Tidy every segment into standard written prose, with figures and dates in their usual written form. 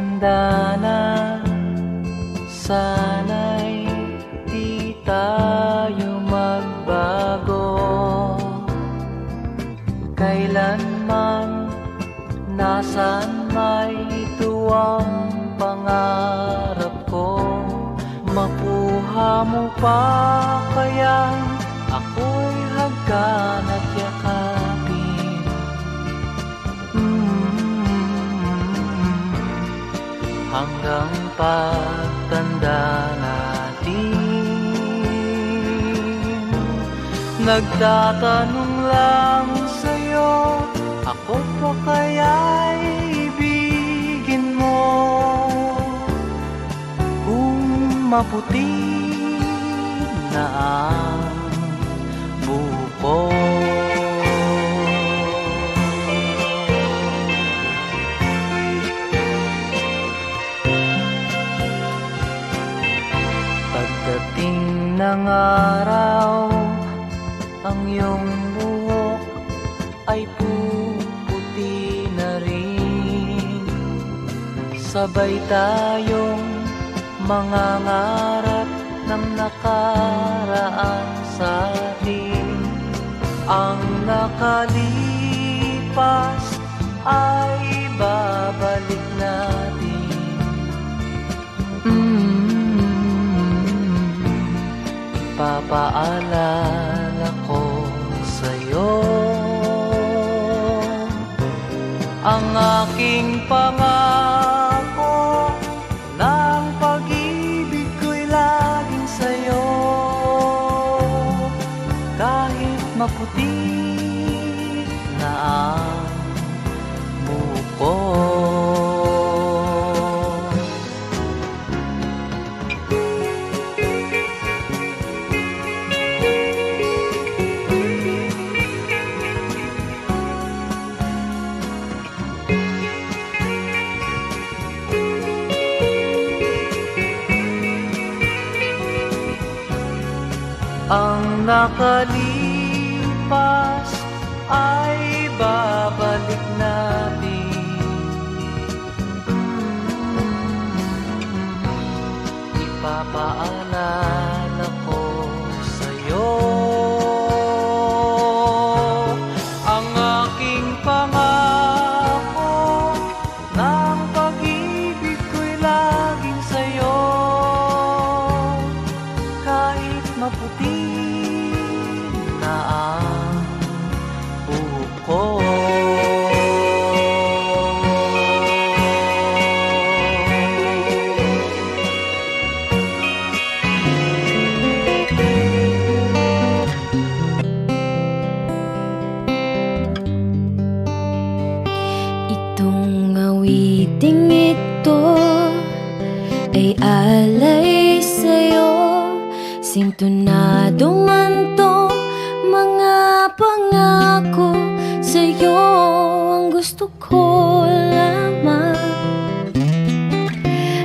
tumanda na, sana'y di tayo magbago. Kailanman, nasaan may tuwang pangarap ko. Makuha mo pa kaya ako'y hagkan at yakapin. Hanggang pagtanda natin, nagtatanong lang sa'yo, ako pa kaya'y ibigin mo? Kung maputi na ang buko. Pagdating ng araw, ang iyong buhok ay puputi na rin. Sabay tayong mangangarap ng nakaraan sa atin. Ang nakalipas ay babalik natin. Ipapaalala ko sa'yo ang aking pangako, ng pag-ibig ko'y laging sa'yo. Kahit maputi na ang buko. Ang nakalipas ay babalik natin. Ipapaalala ko sa'yo ang aking pangako, ng pag-ibig ko'y laging sa'yo. Kahit maputi na ang buko. Itong awiting ito ay alay sa'yo. Sintonado man tong mga pangako sa'yo. Ang gusto ko lamang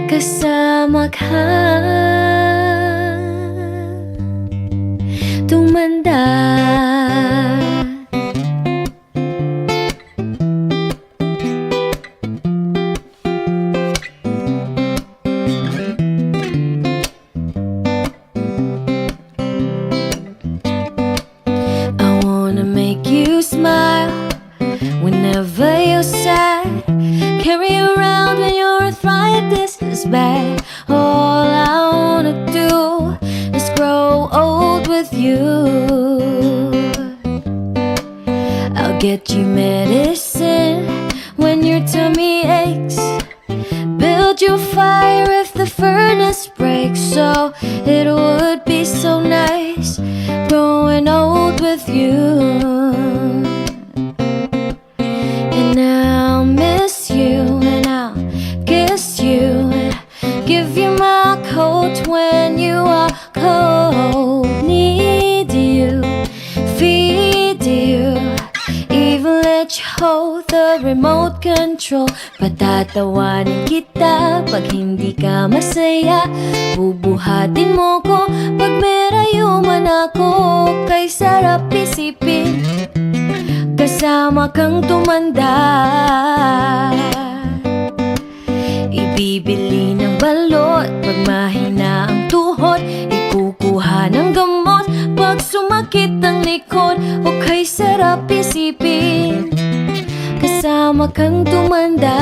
kasama ka, tumanda. Make you smile whenever you're sad. Carry you around when your arthritis is bad. All I wanna do is grow old with you. I'll get you medicine when your tummy aches. Build your fire if the furnace breaks. So it would be so nice growing old with you. And I'll miss you, and I'll kiss you, and give you my coat when you are cold. Need you, feed you, even let you hold the remote control. Patatawanin kita pag hindi ka masaya. Bubuhatin mo ko pag may rayuman ako. Kay sarap isipin kasama kang tumanda. likod, okay sarap isipin. Kasama kang tumanda,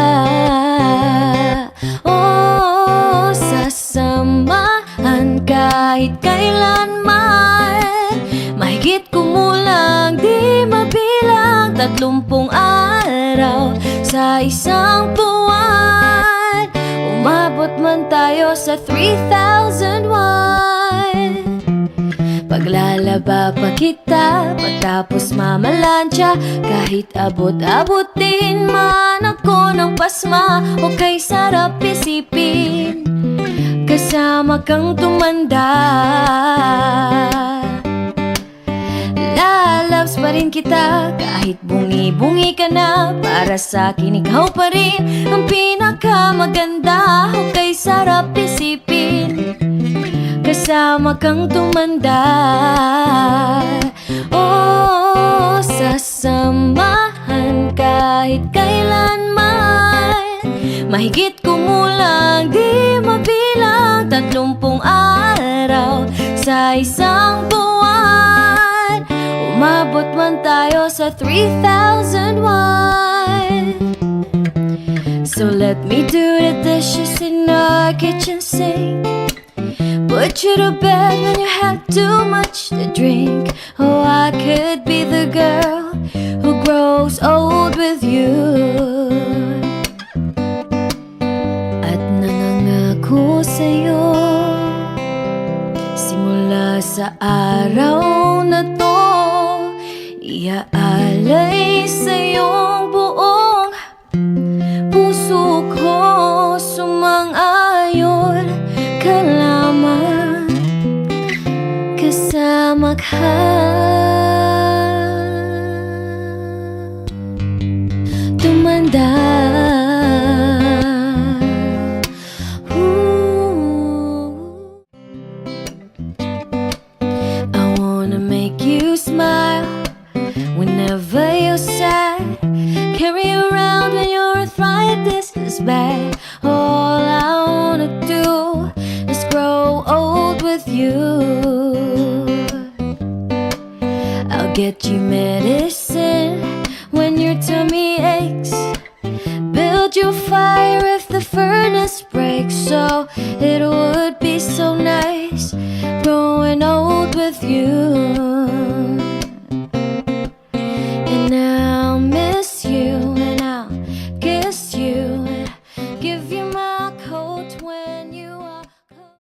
oh, sasamahan kahit kailanman. Mahigit kumulang di mabilang 30 araw sa isang buwan. Umabot man tayo sa 3,001. Paglalaba pa kita pagtapos mamalansya, kahit abot-abutin man ako ng pasma, okay sarap isipin. Kasama kang tumanda, lalabs pa rin kita kahit bungi-bungi ka na. Para sa akin ikaw pa rin ang pinakamaganda, okay sarap isipin. Kasama kang tumanda, oh, sasamahan kahit kailanman. Mahigit kumulang di mabilang 30 araw sa isang buwan. Umabot man tayo sa 3,001. So let me do the dishes in our kitchen sink, put you to bed when you have too much to drink. Oh, I could be the girl who grows old with you. At nangangako sa'yo, simula sa araw na to, iaalay sa'yong buong puso ko. Sumang-ayon ka lamang, kasama ka, tumanda. I wanna make you smile whenever you're sad, carry you around when your arthritis is bad. All I wanna do is grow old with you. I'll get you medicine when your tummy aches, build you fire if the furnace breaks. So it would be so nice growing old with you. And I'll miss you and I'll kiss you and give you my coat when